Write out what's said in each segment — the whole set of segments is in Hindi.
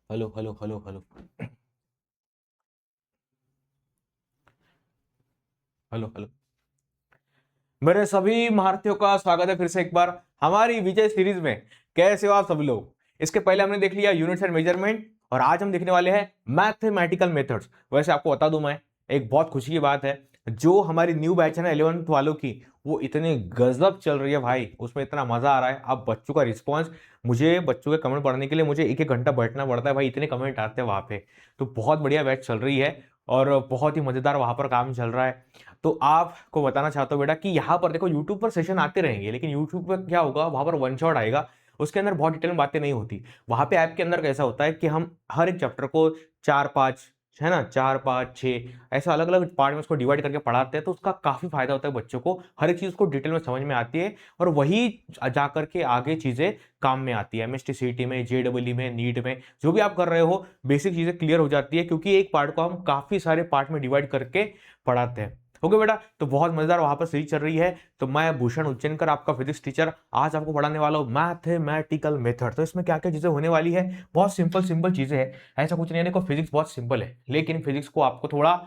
Hello hello hello hello hello hello. मेरे सभी महारथियों का स्वागत है फिर से एक बार हमारी विजय सीरीज में। कैसे हो आप सभी लोग? इसके पहले हमने देख लिया यूनिट्स एंड मेजरमेंट और आज हम देखने वाले हैं मैथमेटिकल मेथड्स। वैसे आपको बता दूं, मैं एक बहुत खुशी की बात है, जो हमारी न्यू बैच है ना 11th वालों की, वो इतने गजब चल रही है भाई, उसमें इतना मजा आ रहा है। अब बच्चों का रिस्पॉन्स, मुझे बच्चों के कमेंट पढ़ने के लिए मुझे एक एक घंटा बैठना पड़ता है भाई, इतने कमेंट आते हैं वहां पे। तो बहुत बढ़िया बैच चल रही है और बहुत ही मजेदार वहां पर काम चल रहा है। तो आपको बताना चाहता हूँ बेटा कि यहाँ पर देखो यूट्यूब पर सेशन आते रहेंगे, लेकिन यूट्यूब पर क्या होगा, वहां पर वन शॉट आएगा, उसके अंदर बहुत डिटेल में बातें नहीं होती। वहां पे ऐप के अंदर कैसा होता है कि हम हर एक चैप्टर को चार पांच, है ना, चार पांच छः ऐसा अलग अलग पार्ट में उसको डिवाइड करके पढ़ाते हैं, तो उसका काफी फायदा होता है बच्चों को, हर एक चीज को डिटेल में समझ में आती है और वही जा करके आगे चीजें काम में आती है। एमएसटी सीटी में, जेडब्ल्यू में, नीट में, जो भी आप कर रहे हो, बेसिक चीजें क्लियर हो जाती है, क्योंकि एक पार्ट को हम काफी सारे पार्ट में डिवाइड करके पढ़ाते हैं। ओके बेटा, तो बहुत मजेदार वहां पर सीरीज चल रही है। तो मैं भूषण उज्जैनकर, आपका फिजिक्स टीचर, आज आपको पढ़ाने वाला हूँ मैथमेटिकल मेथड। तो इसमें क्या क्या चीजें होने वाली है, बहुत सिंपल सिंपल चीजें हैं, ऐसा कुछ नहीं है। देखो फिजिक्स बहुत सिंपल है, लेकिन फिजिक्स को आपको थोड़ा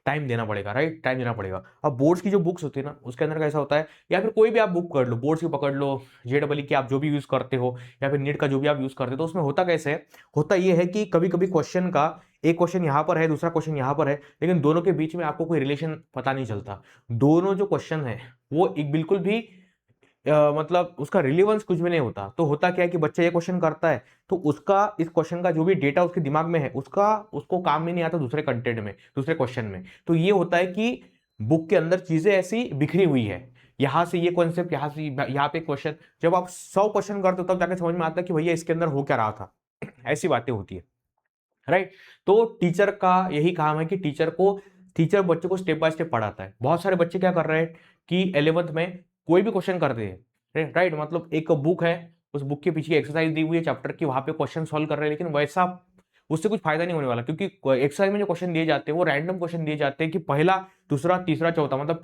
टाइम देना पड़ेगा, राइट, टाइम देना पड़ेगा। अब बोर्ड्स की जो बुक्स होती है ना, उसके अंदर कैसा होता है, या फिर कोई भी आप बुक कर लो, बोर्ड्स की पकड़ लो, जेडब्ल्यू की आप जो भी यूज करते हो, या फिर नीट का जो भी आप यूज करते हो, तो उसमें होता कैसे है, होता ये है कि कभी कभी क्वेश्चन का एक क्वेश्चन यहां पर है, दूसरा क्वेश्चन यहां पर है, लेकिन दोनों के बीच में आपको कोई रिलेशन पता नहीं चलता। दोनों जो क्वेश्चन है वो एक बिल्कुल भी मतलब उसका रिलीवेंस कुछ भी नहीं होता। तो होता क्या है कि बच्चा ये क्वेश्चन करता है, तो उसका इस क्वेश्चन का जो भी डेटा उसके दिमाग में है, उसका उसको काम ही नहीं आता दूसरे कंटेंट में, दूसरे क्वेश्चन में। तो ये होता है कि बुक के अंदर चीजें ऐसी बिखरी हुई है, यहां से ये कॉन्सेप्ट, यहां से यहाँ पे क्वेश्चन, जब आप 100 क्वेश्चन करते हो तब जाके समझ में आता है कि भैया इसके अंदर हो क्या रहा था। ऐसी बातें होती है, राइट। तो टीचर का यही काम है कि टीचर बच्चों को स्टेप बाय स्टेप पढ़ाता है। बहुत सारे बच्चे क्या कर रहे हैं कि 11th में कोई भी क्वेश्चन करते हैं, राइट, मतलब एक बुक है, उस बुक के पीछे एक्सरसाइज दी हुई है चैप्टर की, वहां पे क्वेश्चन सॉल्व कर रहे हैं, लेकिन वैसा उससे कुछ फायदा नहीं होने वाला, क्योंकि एक्सरसाइज में जो क्वेश्चन दिए जाते हैं वो रैंडम क्वेश्चन दिए जाते हैं कि पहला, दूसरा, तीसरा, चौथा, मतलब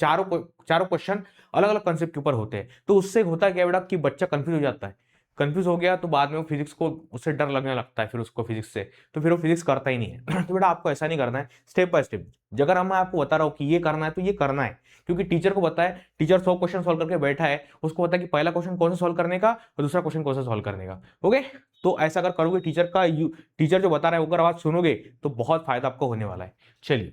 चारों क्वेश्चन अलग अलग कंसेप्ट के ऊपर होते हैं। तो उससे होता क्या बेटा कि बच्चा कंफ्यूज हो जाता है, कंफ्यूज हो गया तो बाद में वो फिजिक्स को, उससे डर लगने लगता है फिर उसको फिजिक्स से, तो फिर वो फिजिक्स करता ही नहीं है। तो बेटा आपको ऐसा नहीं करना है, स्टेप बाय स्टेप। अगर मैं आपको बता रहा हूँ कि ये करना है तो ये करना है, क्योंकि टीचर को पता है, टीचर 100 क्वेश्चन सॉल्व करके बैठा है, उसको पता है कि पहला क्वेश्चन कौन सा सॉल्व करने का और दूसरा क्वेश्चन कौन सा सॉल्व करने का। ओके, तो ऐसा अगर करोगे, टीचर जो बता रहा है अगर आवाज सुनोगे, तो बहुत फायदा आपको होने वाला है। चलिए,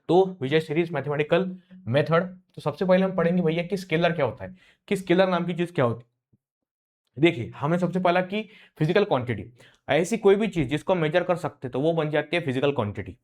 तो विजय सीरीज मैथमेटिकल मेथड। तो सबसे पहले हम पढ़ेंगे भैया कि स्केलर क्या होता है, कि स्केलर नाम की चीज क्या होती है। देखिए, हमें सबसे पहला कि फिजिकल क्वांटिटी, ऐसी कोई भी चीज जिसको हम मेजर कर सकते हैं तो वो बन जाती है फिजिकल क्वांटिटी,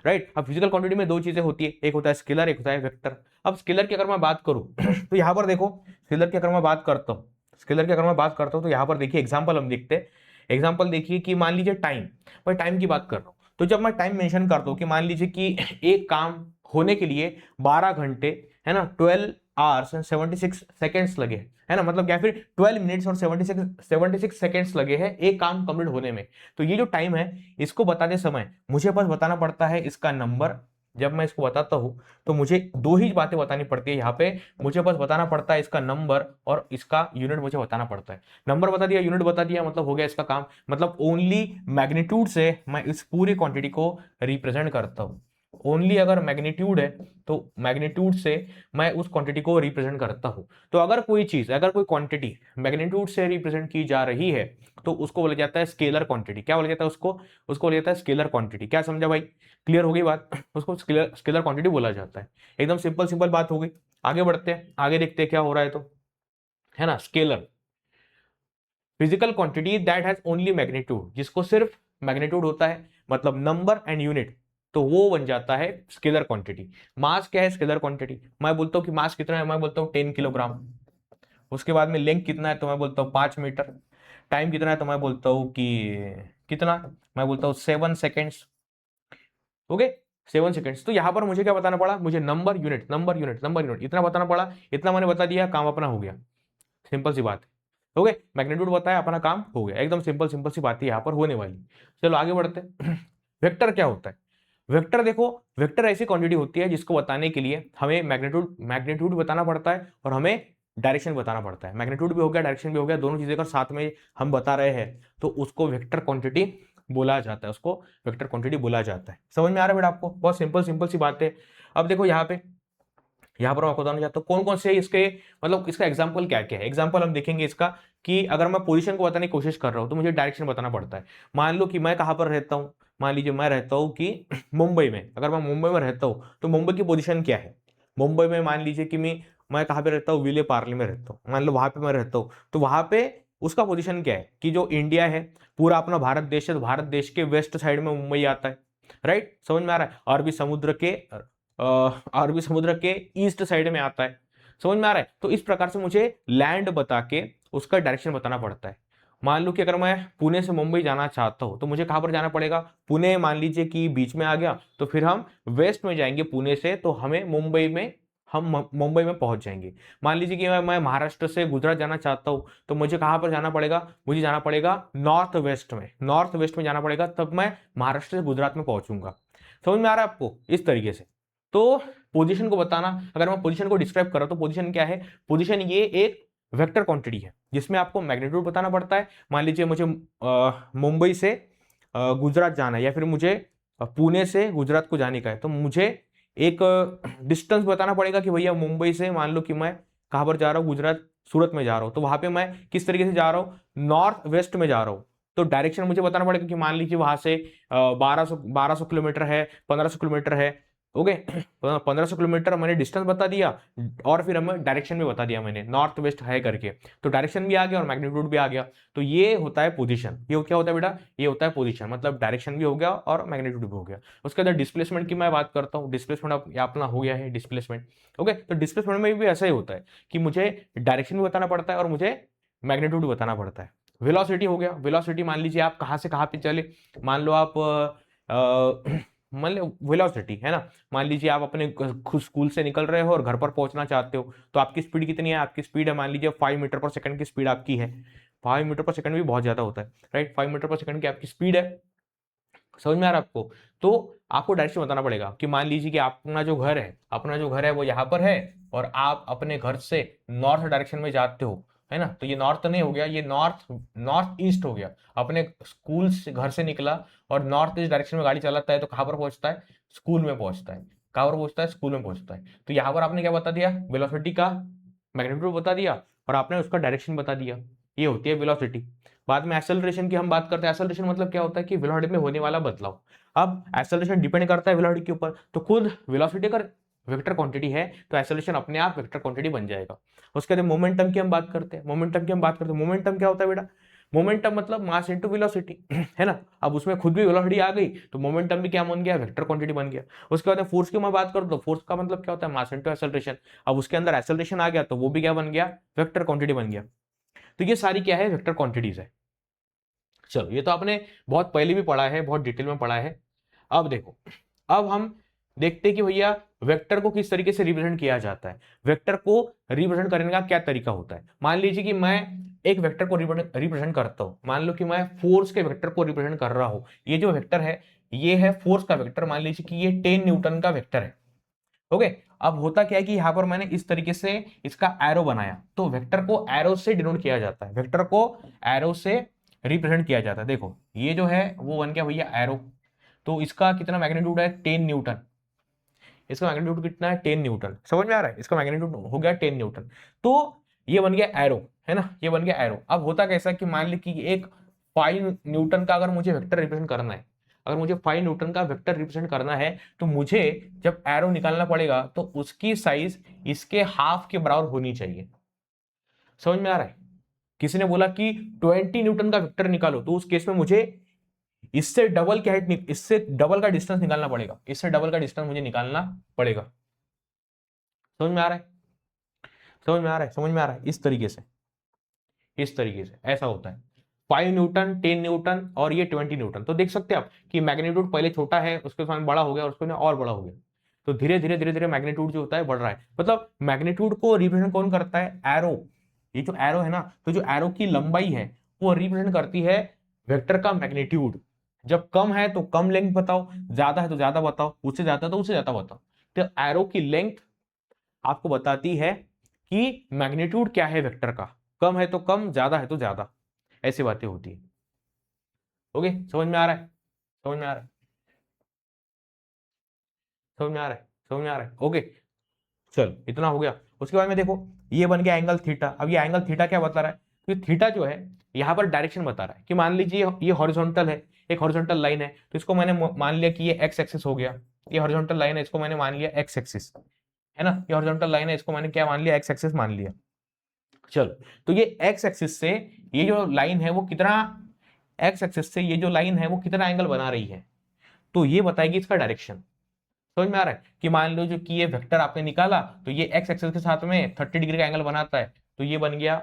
राइट। अब फिजिकल क्वांटिटी में दो चीजें होती है, एक होता है स्केलर, एक होता है वेक्टर। अब स्केलर की अगर मैं बात करूं तो यहां पर देखो, स्केलर की अगर मैं बात करता हूं, तो यहां पर देखिए एग्जांपल हम देखते हैं। एग्जांपल देखिए कि मान लीजिए टाइम, मैं टाइम की बात कर रहा हूं, तो जब मैं टाइम मेंशन करता हूं कि मान लीजिए कि एक काम होने के लिए 12 घंटे, है ना, 12 hours and 76 seconds लगे, है ना, मतलब क्या, फिर 12 minutes और 76 seconds लगे हैं एक काम कंप्लीट होने में। तो ये जो टाइम है, इसको बताते समय मुझे बस बताना पड़ता है इसका नंबर। जब मैं इसको बताता हूं तो मुझे दो ही बातें बतानी पड़ती है यहाँ पे, मुझे बस बताना पड़ता है इसका नंबर और इसका यूनिट मुझे बताना पड़ता है। नंबर बता दिया, यूनिट बता दिया, मतलब हो गया इसका काम। मतलब ओनली मैग्नीट्यूड से मैं इस पूरी क्वांटिटी को रिप्रेजेंट करता हूं। ओनली अगर मैग्नीट्यूड है तो मैग्नीट्यूड से मैं उस क्वांटिटी को रिप्रेजेंट करता हूं। तो अगर कोई चीज, अगर कोई क्वांटिटी मैग्नीट्यूड से रिप्रेजेंट की जा रही है तो उसको बोला जाता है स्केलर क्वांटिटी। क्या बोला जाता है उसको? उसको बोला जाता है स्केलर क्वांटिटी। क्या समझा भाई? क्लियर हो गई बात? उसको स्केलर क्वांटिटी बोला जाता है। एकदम सिंपल सिंपल बात हो गई। आगे बढ़ते हैं, आगे देखते हैं क्या हो रहा है। तो है ना, scalar, physical quantity that has only magnitude, जिसको सिर्फ मैग्नीट्यूड होता है, मतलब नंबर एंड यूनिट, तो वो बन जाता है स्केलर क्वांटिटी। मास क्या है? Scalar quantity. मैं बोलता हूँ कि मास कितना है, मैं बोलता हूँ 10 किलोग्राम। उसके बाद में लेंथ कितना है तो मैं बोलता हूँ 5 मीटर। टाइम कितना है तो मैं बोलता हूँ कि कितना, मैं बोलता हूँ 7 सेकेंड्स। Okay, 7 seconds. तो यहां पर मुझे क्या बताना पड़ा? मुझे number, unit, number, unit, number, unit, इतना बताना पड़ा। इतना मैंने बता दिया, काम अपना हो गया। सिंपल सी बात है। ओके, मैग्नीट्यूड बताया, अपना काम हो गया। एकदम सिंपल सिंपल सी बात है यहाँ पर होने वाली। चलो आगे बढ़ते हैं। वेक्टर क्या होता है? वेक्टर देखो, वेक्टर ऐसी क्वांटिटी होती है जिसको बताने के लिए हमें मैग्नीट्यूड मैग्नीट्यूड बताना पड़ता है और हमें डायरेक्शन बताना पड़ता है। मैग्नीट्यूड भी हो गया, डायरेक्शन भी हो गया, दोनों चीजें अगर साथ में हम बता रहे हैं तो उसको वेक्टर क्वांटिटी बोला जाता है, उसको वेक्टर क्वांटिटी बोला जाता है। समझ में आ रहा है बेटा आपको? बहुत सिंपल सिंपल सी बात है। अब देखो यहाँ पर मैं आपको बताना चाहता हूँ कौन कौन से इसके मतलब इसका एग्जाम्पल क्या क्या है। एग्जाम्पल हम देखेंगे इसका कि अगर मैं पोजीशन को बताने की कोशिश कर रहा हूँ तो मुझे डायरेक्शन बताना पड़ता है। मान लो कि मैं कहाँ पर रहता हूँ, मान लीजिए मैं रहता हूँ कि मुंबई में। अगर मैं मुंबई में रहता हूँ तो मुंबई की पोजीशन क्या है? मुंबई में मान लीजिए कि मैं कहाँ पे रहता हूँ, विले पार्ले में रहता हूँ, मान लो वहां पे मैं रहता हूँ, तो वहां पे उसका पोजीशन क्या है कि जो इंडिया है पूरा अपना भारत देश है, तो भारत देश के वेस्ट साइड में मुंबई आता है। राइट, समझ में आ रहा है? अरबी समुद्र के ईस्ट साइड में आता है। समझ में आ रहा है? तो इस प्रकार से मुझे लैंड बता के उसका डायरेक्शन बताना पड़ता है। मान लो कि अगर मैं पुणे से मुंबई जाना चाहता हूं तो मुझे कहां पर जाना पड़ेगा? पुणे मान लीजिए कि बीच में आ गया, तो फिर हम वेस्ट में जाएंगे पुणे से, तो हमें मुंबई में पहुंच जाएंगे। मान लीजिए कि मैं महाराष्ट्र से गुजरात जाना चाहता हूं तो मुझे कहां पर जाना पड़ेगा? मुझे जाना पड़ेगा नॉर्थ वेस्ट में जाना पड़ेगा, तब मैं महाराष्ट्र से गुजरात में पहुंचूंगा। समझ में आ रहा है आपको? इस तरीके से। तो पोजीशन को बताना, अगर मैं पोजीशन को डिस्क्राइब कर रहा हूं तो पोजीशन क्या है? पोजीशन ये एक वेक्टर क्वांटिटी है जिसमें आपको मैग्नीट्यूड बताना पड़ता है। मान लीजिए मुझे मुंबई से गुजरात जाना है, या फिर मुझे पुणे से गुजरात को जाने का है, तो मुझे एक डिस्टेंस बताना पड़ेगा कि भैया मुंबई से मान लो कि मैं कहां पर जा रहा हूँ, गुजरात सूरत में जा रहा हूं, तो वहां पे मैं किस तरीके से जा रहा हूँ? नॉर्थ वेस्ट में जा रहा हूं। तो डायरेक्शन मुझे बताना पड़ेगा कि मान लीजिए वहां से 1200 किलोमीटर है, 1500 किलोमीटर है। ओके 1500 किलोमीटर मैंने डिस्टेंस बता दिया, और फिर हमें डायरेक्शन भी बता दिया मैंने, नॉर्थ वेस्ट है करके। तो डायरेक्शन भी आ गया और मैग्नीट्यूड भी आ गया। तो ये होता है पोजीशन। ये क्या होता है बेटा? ये होता है पोजीशन, मतलब डायरेक्शन भी हो गया और मैग्नीट्यूड भी हो गया। उसके अंदर डिस्प्लेसमेंट की मैं बात करता हूँ। डिस्प्लेसमेंट अपना हो गया है डिस्प्लेसमेंट। ओके, तो डिस्प्लेसमेंट में भी ऐसा ही होता है कि मुझे डायरेक्शन भी बताना पड़ता है और मुझे मैग्नीट्यूड भी बताना पड़ता है। वेलोसिटी हो गया। वेलोसिटी मान लीजिए आप कहाँ से कहाँ पे चले, मान लो आप मान लो वेलोसिटी है ना, मान लीजिए आप अपने स्कूल से निकल रहे हो और घर पर पहुंचना चाहते हो, तो आपकी स्पीड कितनी है? आपकी स्पीड है मान लीजिए 5 मीटर पर सेकंड की स्पीड आपकी है। 5 मीटर पर सेकंड भी बहुत ज्यादा होता है, राइट? 5 मीटर पर सेकंड की आपकी स्पीड है। समझ में आ रहा है आपको? तो आपको डायरेक्शन बताना पड़ेगा कि मान लीजिए कि अपना जो घर है वो यहाँ पर है, और आप अपने घर से नॉर्थ डायरेक्शन में जाते हो, है ना? तो ये नॉर्थ नहीं हो गया, ये नॉर्थ नॉर्थ ईस्ट हो गया। अपने स्कूल से घर से निकला और नॉर्थ ईस्ट डायरेक्शन में गाड़ी चलाता है, तो कहाँ पर पहुंचता है? स्कूल में पहुंचता है। कहाँ पर पहुंचता है? स्कूल में पहुंचता है। तो यहाँ पर आपने क्या बता दिया? वेलोसिटी का मैग्नीट्यूड बता दिया और आपने उसका डायरेक्शन बता दिया। ये होती है वेलोसिटी। बाद में एक्सेलरेशन की हम बात करते हैं। एक्सेलरेशन मतलब क्या होता है कि वेलोसिटी में होने वाला बदलाव। अब एक्सेलरेशन डिपेंड करता है वेलोसिटी के ऊपर, तो खुद वेलोसिटी का वेक्टर क्वांटिटी है तो एक्सेलरेशन अपने आप वेक्टर क्वांटिटी बन जाएगा। उसके बाद मोमेंटम की हम बात करते हैं। मोमेंटम क्या होता है बेटा? मोमेंटम मतलब मास इनटू वेलोसिटी है ना। अब उसमें खुद भी वेलोसिटी आ गई तो मोमेंटम भी क्या बन गया? वेक्टर क्वांटिटी बन गया। उसके बाद फोर्स की मैं बात करूं तो फोर्स का मतलब क्या होता है? Mass into acceleration. अब उसके अंदर एक्सेलरेशन आ गया तो वो भी क्या बन गया? वेक्टर क्वांटिटी बन गया। तो ये सारी क्या है? वेक्टर क्वांटिटीज है। चलो, ये तो आपने बहुत पहले भी पढ़ा है, बहुत डिटेल में पढ़ा है। अब देखो, अब हम देखते हैं कि भैया वेक्टर को किस तरीके से रिप्रेजेंट किया जाता है। वेक्टर को रिप्रेजेंट करने का क्या तरीका होता है? मान लीजिए कि मैं एक वेक्टर को रिप्रेजेंट करता हूं। मान लो कि मैं फोर्स के वेक्टर को रिप्रेजेंट कर रहा हूं। ये जो वेक्टर है ये है फोर्स का वेक्टर। मान लीजिए कि ये 10 न्यूटन का वेक्टर है। ओके, अब होता क्या है कि यहां पर मैंने इस तरीके से इसका एरो बनाया, तो वेक्टर को एरो से डिनोट किया जाता है। वेक्टर को एरो से रिप्रेजेंट किया जाता है। देखो ये जो है वो बन गया भैया एरो। तो इसका कितना मैग्नीट्यूड है? 10 न्यूटन। इसका मैग्नीट्यूड कितना है? 10 न्यूटन। समझ में आ रहा है? इसका मैग्नीट्यूड हो गया 10 न्यूटन। तो ये बन गया एरो, है ना? ये बन गया एरो। अब होता कैसा कि मान ली कि एक 5 न्यूटन का अगर मुझे वेक्टर रिप्रेजेंट करना है, अगर मुझे 5 न्यूटन का वेक्टर रिप्रेजेंट करना है, तो मुझे जब एरो निकालना पड़ेगा तो उसकी साइज इसके हाफ के बराबर होनी चाहिए। समझ में आ रहा है? किसी ने बोला कि 20 न्यूटन का वेक्टर निकालो, तो उस केस में मुझे इससे डबल की हाइट, इससे डबल का डिस्टेंस निकालना पड़ेगा। इससे डबल का डिस्टेंस मुझे निकालना पड़ेगा। समझ में आ रहा है? समझ में आ रहा है? इस तरीके से ऐसा होता है। 5 न्यूटन, 10 न्यूटन और ये 20 न्यूटन। तो देख सकते हैं आप कि मैग्नीट्यूड पहले छोटा है, उसके साथ बड़ा हो गया, उसके और बड़ा हो गया। तो धीरे धीरे मैग्नीट्यूड जो होता है बढ़ रहा है। मतलब मैग्नीट्यूड को रिप्रेजेंट कौन करता है? एरो। ये जो एरो है ना, तो जो एरो की लंबाई है वो रिप्रेजेंट करती है वेक्टर का मैग्नीट्यूड। जब कम है तो कम लेंथ बताओ, ज्यादा है तो ज्यादा बताओ, उससे ज्यादा तो उससे ज्यादा बताओ। तो एरो की लेंथ आपको बताती है कि मैग्नीट्यूड क्या है वेक्टर का। कम है तो कम, ज्यादा है तो ज्यादा, ऐसी बातें होती है। ओके, समझ में आ रहा है, समझ में आ रहा है, समझ में आ रहा है, समझ में आ रहा है। ओके, चलो इतना हो गया। उसके बाद में देखो ये बन गया एंगल थीटा। अब ये एंगल थीटा क्या बता रहा है, तो थीटा जो है यहाँ पर डायरेक्शन बता रहा है कि मान लीजिए ये हॉरिजॉन्टल है, एक हॉरिजॉन्टल लाइन है, तो इसको मैंने मान लिया कि ये एक्स एक्सिस हो गया। ये हॉरिजॉन्टल लाइन है, इसको मैंने मान लिया एक्स एक्सिस, है ना। ये हॉरिजॉन्टल लाइन है, इसको मैंने क्या मान लिया, एक्स एक्सिस मान लिया। चलो, तो ये एक्स एक्सिस से ये जो लाइन है वो कितना, एक्स एक्सिस से ये जो लाइन है वो कितना एंगल बना रही है, तो ये बताएगी इसका डायरेक्शन। समझ में आ रहा है कि मान लो जो कि ये वेक्टर आपने निकाला, तो ये एक्स एक्सिस के साथ में 30 डिग्री का एंगल बनाता है, तो ये बन गया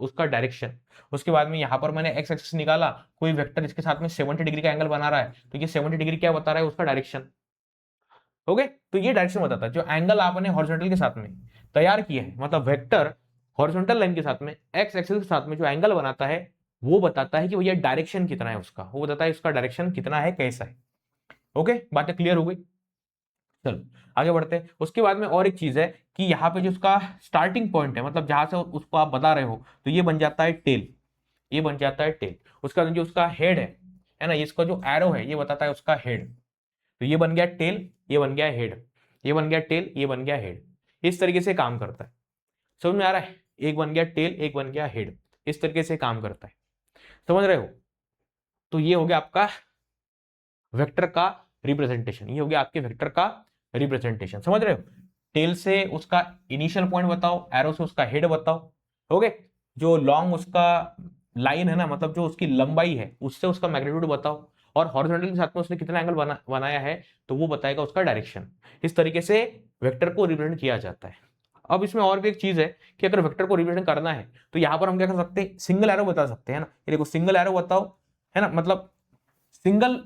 उसका डायरेक्शन। उसके बाद में यहां पर मैंने एक्स एक्सिस निकाला, कोई वेक्टर इसके साथ में 70 डिग्री का एंगल बना रहा है, तो ये 70 डिग्री क्या बता रहा है, उसका डायरेक्शन। ओके, तो ये डायरेक्शन बताता है जो एंगल आपने हॉरिजॉन्टल के साथ में तैयार किया है, मतलब वेक्टर हॉरिजॉन्टल लाइन के साथ में एक्स एक्सिस के साथ में जो एंगल बनाता है वो बताता है कि भैया डायरेक्शन कितना है उसका, वो बताता है उसका डायरेक्शन कितना है, कैसा है। ओके, बातें क्लियर हो गई। चलो आगे बढ़ते हैं। उसके बाद में और एक चीज है कि यहाँ पे जो उसका स्टार्टिंग पॉइंट है, मतलब जहां से उसको आप बता रहे हो, तो ये बन जाता है टेल, ये बन जाता है टेल। उसका जो उसका हेड है ना, इसका जो एरो है ये बताता है उसका हेड। तो ये बन गया टेल, ये बन गया हेड, ये बन गया टेल, ये बन गया हेड। इस तरीके से काम करता है। समझ में आ रहा है, एक बन गया टेल, एक बन गया हेड, इस तरीके से काम करता है। समझ रहे हो, तो ये हो गया आपका वेक्टर का रिप्रेजेंटेशन, ये हो गया आपके वेक्टर का रिप्रेजेंटेशन। समझ रहे हो, टेल से उसका इनिशियल पॉइंट बताओ, एरो से उसका हेड बताओ। ओके, जो लॉन्ग उसका लाइन है ना, मतलब जो उसकी लंबाई है उससे उसका मैग्नीट्यूड बताओ, और हॉरिजॉन्टल के साथ में उसने कितना एंगल बनाया है तो वो बताएगा उसका डायरेक्शन। इस तरीके से वेक्टर को रिप्रेजेंट किया जाता है। अब इसमें और भी एक चीज है कि अगर वेक्टर को रिप्रेजेंट करना है तो यहां पर हम क्या कर सकते हैं, सिंगल एरो बता सकते हैं ना। ये देखो सिंगल एरो बताओ, है ना, मतलब सिंगल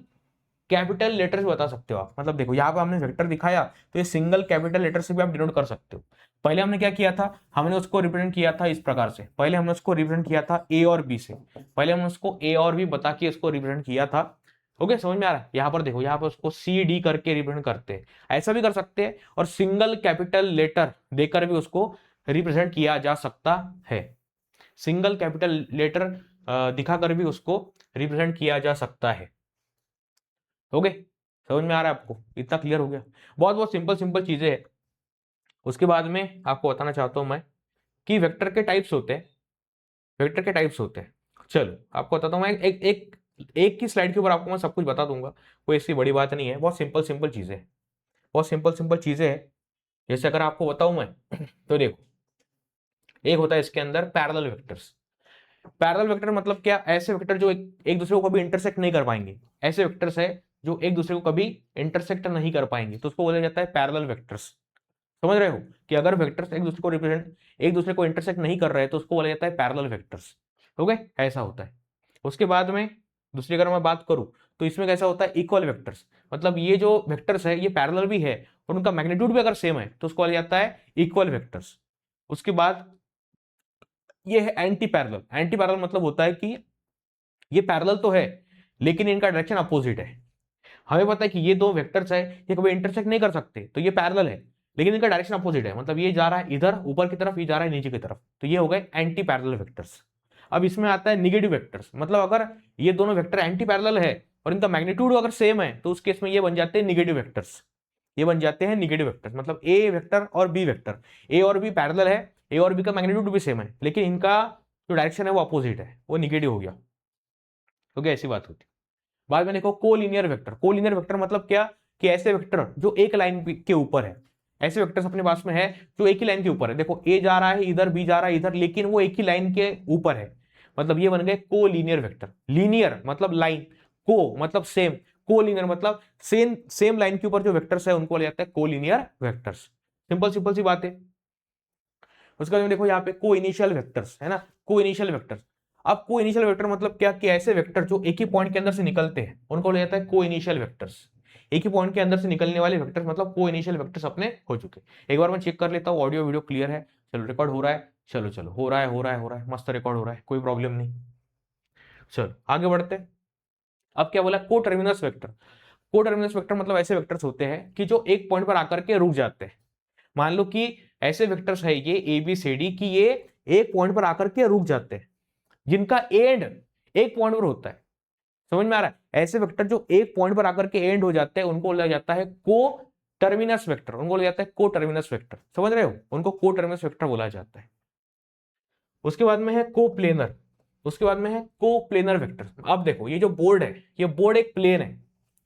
कैपिटल लेटर से बता सकते हो आप। मतलब देखो यहाँ पे हमने वेक्टर दिखाया, तो ये सिंगल कैपिटल लेटर से भी आप डिनोट कर सकते हो। पहले हमने क्या किया था, हमने उसको रिप्रेजेंट किया था इस प्रकार से, पहले हमने उसको रिप्रेजेंट किया था ए और बी से, पहले हमने उसको ए और बी बता के इसको रिप्रेजेंट किया था। ओके, समझ में आ रहा है। यहाँ पर देखो, यहाँ पर उसको सी डी करके रिप्रेजेंट करते हैं, ऐसा भी कर सकते हैं, और सिंगल कैपिटल लेटर देकर भी उसको रिप्रेजेंट किया जा सकता है। सिंगल कैपिटल लेटर दिखाकर भी उसको रिप्रेजेंट किया जा सकता है। ओके, समझ में आ रहा है आपको, इतना क्लियर हो गया। बहुत बहुत सिंपल सिंपल चीजें हैं। उसके बाद में आपको बताना चाहता हूं मैं कि वेक्टर के टाइप्स होते हैं, वेक्टर के टाइप्स होते हैं। चलो आपको बताता हूं मैं, एक की स्लाइड के ऊपर आपको मैं सब कुछ बता दूंगा, कोई ऐसी बड़ी बात नहीं है, बहुत सिंपल सिंपल चीजें हैं, बहुत सिंपल सिंपल चीजें हैं। जैसे अगर आपको बताऊं मैं तो देखो, एक होता है इसके अंदर पैरेलल वेक्टर्स। पैरेलल वेक्टर मतलब क्या, ऐसे वेक्टर जो एक दूसरे को कभी इंटरसेक्ट नहीं कर पाएंगे, ऐसे वेक्टर्स है जो एक दूसरे को कभी इंटरसेक्ट नहीं कर पाएंगे, तो उसको बोला जाता है पैरेलल वेक्टर्स। समझ रहे हो कि अगर वेक्टर्स एक दूसरे को रिप्रेजेंट, एक दूसरे को इंटरसेक्ट नहीं कर रहे तो उसको बोला जाता है पैरेलल वेक्टर्स। ओके, ऐसा होता है। उसके बाद में दूसरी अगर मैं बात करूं तो इसमें कैसा होता है, इक्वल वेक्टर्स। मतलब ये जो वेक्टर्स है ये पैरेलल भी है और उनका मैग्नीट्यूड भी अगर सेम है तो उसको बोला जाता है इक्वल वेक्टर्स। उसके बाद ये है एंटी पैरेलल। एंटी पैरेलल मतलब होता है कि ये पैरेलल तो है लेकिन इनका डायरेक्शन अपोजिट है। हमें पता है कि ये दो वेक्टर्स है, ये कभी इंटरसेक्ट नहीं कर सकते, तो ये पैरेलल है लेकिन इनका डायरेक्शन अपोजिट है, मतलब ये जा रहा है इधर ऊपर की तरफ, ये जा रहा है नीचे की तरफ, तो ये हो गए एंटी पैरेलल वेक्टर्स। अब इसमें आता है निगेटिव वेक्टर्स। मतलब अगर ये दोनों वेक्टर एंटी पैरेलल है और इनका मैग्नीट्यूड अगर सेम है तो उस केस में ये बन जाते हैं निगेटिव वेक्टर्स। ये बन जाते हैं निगेटिव वेक्टर्स। मतलब ए वेक्टर और बी वेक्टर, ए और बी पैरेलल है, ए और बी का मैग्नीट्यूड भी सेम है, लेकिन इनका जो डायरेक्शन है वो अपोजिट है, वो निगेटिव हो गया। तो क्या ऐसी बात होती है। बाद में देखो कोलिनियर वेक्टर। कोलिनियर वेक्टर मतलब क्या, कि ऐसे वेक्टर जो एक लाइन के ऊपर है, ऐसे वेक्टर्स अपने पास में है जो एक ही लाइन के ऊपर है। देखो ए जा रहा है इधर, बी जा रहा है इधर, लेकिन वो एक ही लाइन के ऊपर है, मतलब ये बन गए कोलिनियर वेक्टर। लीनियर मतलब लाइन, को मतलब सेम, कोलिनियर मतलब सेम सेम लाइन के ऊपर जो वेक्टर्स है उनको बोला जाता है कोलिनियर वेक्टर्स। सिंपल सिंपल सी बात है। उसके बाद देखो यहाँ पे को इनिशियल वेक्टर्स है ना, को इनिशियल वेक्टर्स। अब को इनिशियल वेक्टर मतलब क्या, कि ऐसे वेक्टर जो एक ही पॉइंट के अंदर से निकलते हैं उनको बोला जाता है को इनिशियल वेक्टर्स। एक ही पॉइंट के अंदर से निकलने वाले वेक्टर्स मतलब को इनिशियल वेक्टर्स अपने हो चुके। एक बार मैं चेक कर लेता हूँ ऑडियो वीडियो क्लियर है, चलो रिकॉर्ड हो रहा है, चलो चलो हो रहा है, हो रहा है, हो रहा है, मस्त रिकॉर्ड हो रहा है, कोई प्रॉब्लम नहीं। चलो आगे बढ़ते हैं। अब क्या बोला, को टर्मिनस वेक्टर। को टर्मिनस वेक्टर मतलब ऐसे वेक्टर्स होते हैं कि जो एक पॉइंट पर आकर के रुक जाते हैं। मान लो कि ऐसे वेक्टर्स है ये ए बी सी डी, कि ये एक पॉइंट पर आकर के रुक जाते हैं, जिनका एंड एक पॉइंट पर होता है। समझ में आ रहा है? ऐसे वेक्टर जो एक पॉइंट पर आकर के एंड हो जाते हैं उनको बोला जाता है को टर्मिनस वेक्टर, उनको बोला जाता है को टर्मिनस वेक्टर। समझ रहे हो? उनको को टर्मिनस वेक्टर बोला जाता है। उसके बाद में है को प्लेनर, उसके बाद में है को प्लेनर वेक्टर। अब देखो ये जो बोर्ड है, ये बोर्ड एक प्लेन है,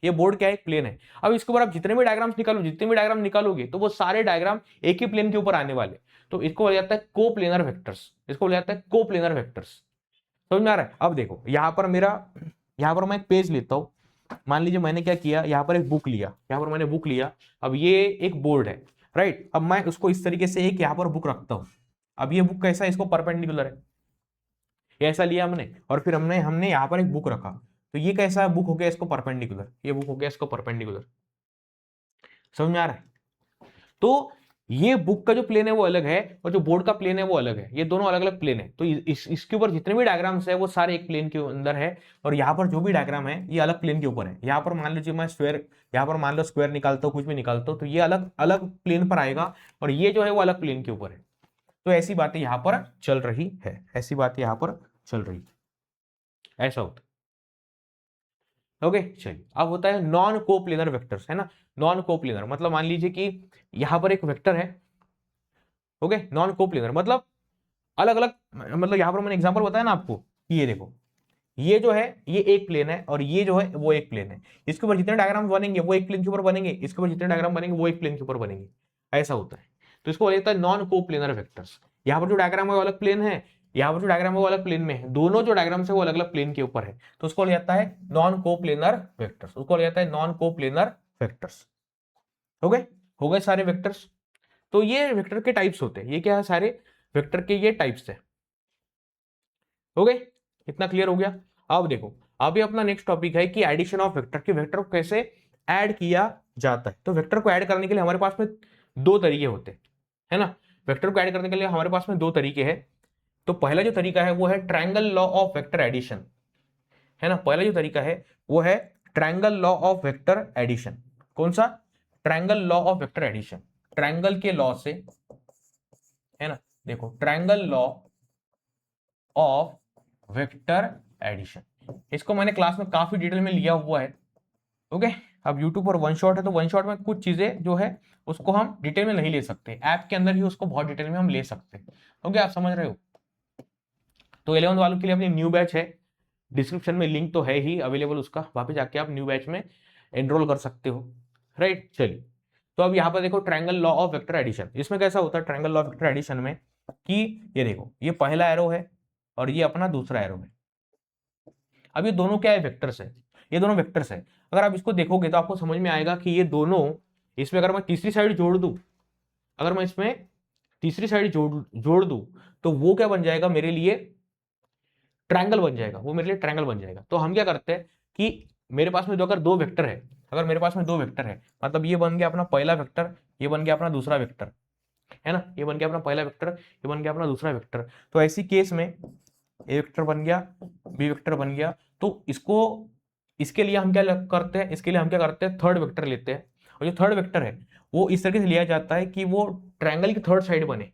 ये बोर्ड क्या है? एक प्लेन है। अब इसके ऊपर आप जितने भी डायग्राम्स निकालो, जितने भी डायग्राम निकालोगे तो वो सारे डायग्राम एक ही प्लेन के ऊपर आने वाले, तो इसको बोला जाता है को प्लेनर वेक्टर्स, इसको बोला जाता है को प्लेनर वेक्टर्स। समझ में आ रहा है? अब देखो यहां पर मैं एक पेज लेता हूं, मान लीजिए मैंने क्या किया, यहां पर एक बुक लिया, यहां पर मैंने बुक लिया। अब ये एक बोर्ड है, राइट? अब मैं उसको इस तरीके से एक यहां पर बुक रखता हूं। अब ये बुक कैसा है? इसको परपेंडिकुलर है, ये ऐसा लिया हमने, और फिर हमने यहाँ पर एक बुक रखा, तो ये कैसा बुक हो गया? इसको परपेंडिकुलर, ये बुक हो गया इसको परपेंडिकुलर। समझ में आ रहा है? तो ये बुक का जो प्लेन है वो अलग है, और जो बोर्ड का प्लेन है वो अलग है, ये दोनों अलग अलग प्लेन है। तो इसके ऊपर जितने भी डायग्राम्स है वो सारे एक प्लेन के अंदर है, और यहाँ पर जो भी डायग्राम है ये अलग प्लेन के ऊपर है। यहाँ पर मान लीजिए मैं स्क्वायर, यहाँ पर मान लो स्क्वायर निकालता हूँ, कुछ भी निकालता हूँ, तो ये अलग अलग प्लेन पर आएगा, और ये जो है वो अलग प्लेन के ऊपर है। तो ऐसी बातें यहाँ पर चल रही है, ऐसी बातें यहाँ पर चल रही, ऐसा होता है। ओके, चलिए अब होता है नॉन कोप्लेनर वेक्टर्स, है ना? नॉन कोप्लेनर मतलब मान लीजिए कि यहां पर एक वेक्टर है, ओके? नॉन कोप्लेनर मतलब अलग अलग, मतलब यहां पर मैंने एग्जांपल बताया ना आपको कि ये देखो, ये जो है ये एक प्लेन है, और ये जो है वो एक प्लेन है। इसके ऊपर जितने डायग्राम बनेंगे वो एक प्लेन के ऊपर बनेंगे, इसके ऊपर जितने डायग्राम बनेंगे वो एक प्लेन के ऊपर बनेंगे, ऐसा होता है। तो इसको बोला जाता है नॉन कोप्लेनर वेक्टर्स। यहाँ पर जो डायग्राम है वो अलग प्लेन है, यहाँ पर जो डायग्राम है वो अलग प्लेन में है, दोनों जो डायग्राम्स है वो अलग अलग प्लेन के ऊपर है, तो उसको बोला जाता है नॉन कोप्लेनर वेक्टर्स, उसको बोला जाता है नॉन कोप्लेनर वेक्टर्स। हो गए सारे वेक्टर्स। तो ये वेक्टर के टाइप्स होते हैं, ये क्या है? सारे वेक्टर के ये टाइप्स है। हो गए? इतना क्लियर हो गया? अब देखो, अभी अपना नेक्स्ट टॉपिक है कि एडिशन ऑफ वेक्टर, कि वेक्टर को कैसे ऐड किया जाता है। तो वेक्टर को ऐड करने के लिए हमारे पास में दो तरीके होते हैं, है ना? वेक्टर को ऐड करने के लिए हमारे पास में दो तरीके हैं। तो पहला जो तरीका है वो है triangle law of vector addition, है ना? पहला जो तरीका है वो है triangle law of vector addition. कौन सा? Triangle law of vector addition. Triangle के लॉ से, है ना? देखो, triangle law of vector addition, इसको मैंने क्लास में काफी डिटेल में लिया हुआ है। ओके, अब यूट्यूब पर वन शॉट है, तो वन शॉट में कुछ चीजें जो है उसको हम डिटेल में नहीं ले सकते, ऐप के अंदर ही उसको बहुत डिटेल में हम ले सकते हैं। ओके, आप समझ रहे हो? तो 11th वालों के लिए अपनी न्यू बैच है, डिस्क्रिप्शन में लिंक तो है ही अवेलेबल उसका, वहां पे जाके आप न्यू बैच में एनरोल कर सकते हो, राइट? चलिए, तो अब यहाँ पर देखो triangle law of vector addition, इसमें कैसा होता है triangle law of vector addition में कि ये देखो, ये पहला एरो है और ये अपना दूसरा एरो है। अब ये दोनों क्या है? वेक्टर्स है, ये दोनों वेक्टर्स है। अगर आप इसको देखोगे तो आपको समझ में आएगा कि ये दोनों, इसमें अगर मैं तीसरी साइड जोड़ दूं, अगर मैं इसमें तीसरी साइड जोड़ दूं, तो वो क्या बन जाएगा? मेरे लिए ट्रायंगल बन जाएगा, वो मेरे लिए ट्रायंगल बन जाएगा। तो हम क्या करते हैं कि मेरे पास में जो अगर दो वेक्टर है, अगर मेरे पास में दो वेक्टर है, मतलब ये बन गया अपना पहला वेक्टर, ये बन गया अपना दूसरा वेक्टर, है ना? ये बन गया अपना पहला वेक्टर, ये बन गया अपना दूसरा वेक्टर। तो ऐसी केस में ए वेक्टर बन गया, बी वेक्टर बन गया, तो इसके लिए हम क्या करते हैं? इसके लिए हम क्या करते हैं? थर्ड वेक्टर लेते हैं, और जो थर्ड वेक्टर है वो इस तरीके से लिया जाता है कि वो ट्रायंगल की थर्ड साइड बने।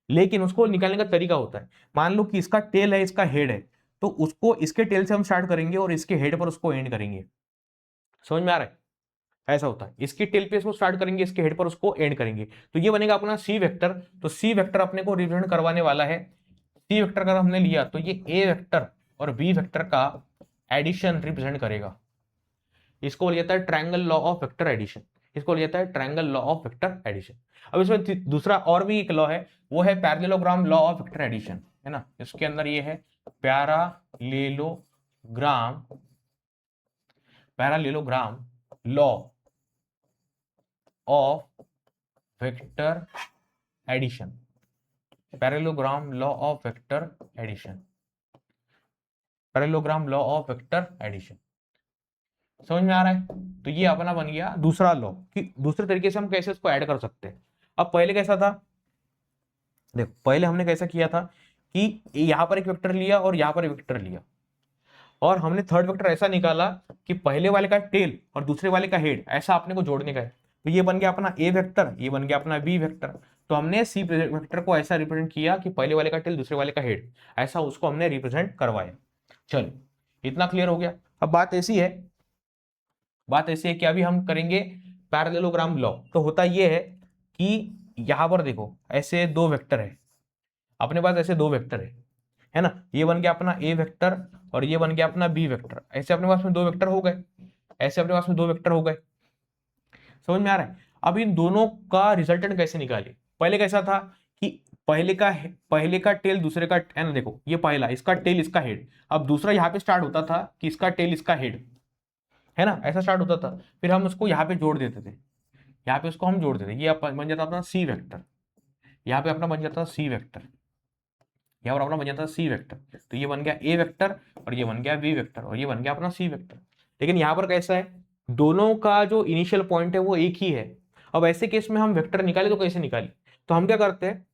लेकिन उसको निकालने का तरीका होता है, मान लो कि इसका टेल है, इसका हेड है, तो उसको इसके टेल से हम स्टार्ट करेंगे और इसके हेड पर उसको एंड करेंगे। समझ में आ रहा है? ऐसा होता है, इसकी टेल पे इसको स्टार्ट करेंगे, इसके हेड पर उसको एंड करेंगे, तो ये बनेगा अपना सी वेक्टर। तो सी वेक्टर अपने को रिप्रेजेंट करवाने वाला है, सी वेक्टर अगर हमने लिया तो ये ए वेक्टर और बी वेक्टर का एडिशन रिप्रेजेंट करेगा। इसको बोला जाता है triangle law of vector addition, इसको बोला जाता है triangle law of vector addition. अब इसमें दूसरा और भी एक लॉ है, वो है parallelogram law of vector addition, है ना? इसके अंदर ये है parallelogram law of vector addition, parallelogram law of vector addition, parallelogram law of vector addition. समझ में आ रहा है? तो ये अपना बन गया दूसरा लॉ, कि दूसरे तरीके से हम कैसे इसको ऐड कर सकते हैं। अब पहले कैसा था? देखो, पहले हमने कैसा किया था कि यहां पर एक वेक्टर लिया और यहां पर एक वेक्टर लिया, और हमने थर्ड वेक्टर ऐसा निकाला कि पहले वाले का टेल और दूसरे वाले का हेड ऐसा अपने को जोड़ने का है। तो ये बन गया अपना ए वेक्टर, ये बन गया अपना बी वेक्टर। तो हमने सी वेक्टर को ऐसा रिप्रेजेंट किया कि पहले वाले का टेल दूसरे वाले का हेड, ऐसा उसको हमने रिप्रेजेंट करवाया। चलो, इतना क्लियर हो गया? अब बात ऐसी है कि अभी हम करेंगे पैरेललोग्राम लॉ। तो होता ये है कि यहां पर देखो ऐसे दो वेक्टर है अपने पास, ऐसे दो वेक्टर है ना, ये बन गया अपना ए वेक्टर और ये बन गया अपना बी वेक्टर। ऐसे अपने पास में दो वेक्टर हो गए, ऐसे अपने पास में दो वेक्टर हो गए। समझ में आ रहा है? अब इन दोनों का रिजल्टेंट कैसे निकाले? पहले कैसा था कि पहले का टेल दूसरे का है ना, देखो ये पहला, इसका टेल इसका हेड। अब दूसरा यहाँ पे स्टार्ट होता था कि इसका टेल इसका हेड, है ना, ऐसा स्टार्ट होता था। फिर हम उसको यहाँ पे जोड़ देते थे, यहाँ पे उसको हम जोड़ देते, ये बन जाता अपना सी वेक्टर, यहाँ पे अपना बन जाता सी वेक्टर, यहाँ पर अपना बन जाता सी वेक्टर। तो ये बन गया ए वेक्टर और ये बन गया बी वेक्टर और ये बन गया अपना सी वेक्टर। लेकिन यहाँ पर कैसा है, दोनों का जो इनिशियल पॉइंट है वो एक ही है। अब ऐसे केस में हम वेक्टर निकाले तो कैसे निकाले? तो हम क्या करते हैं,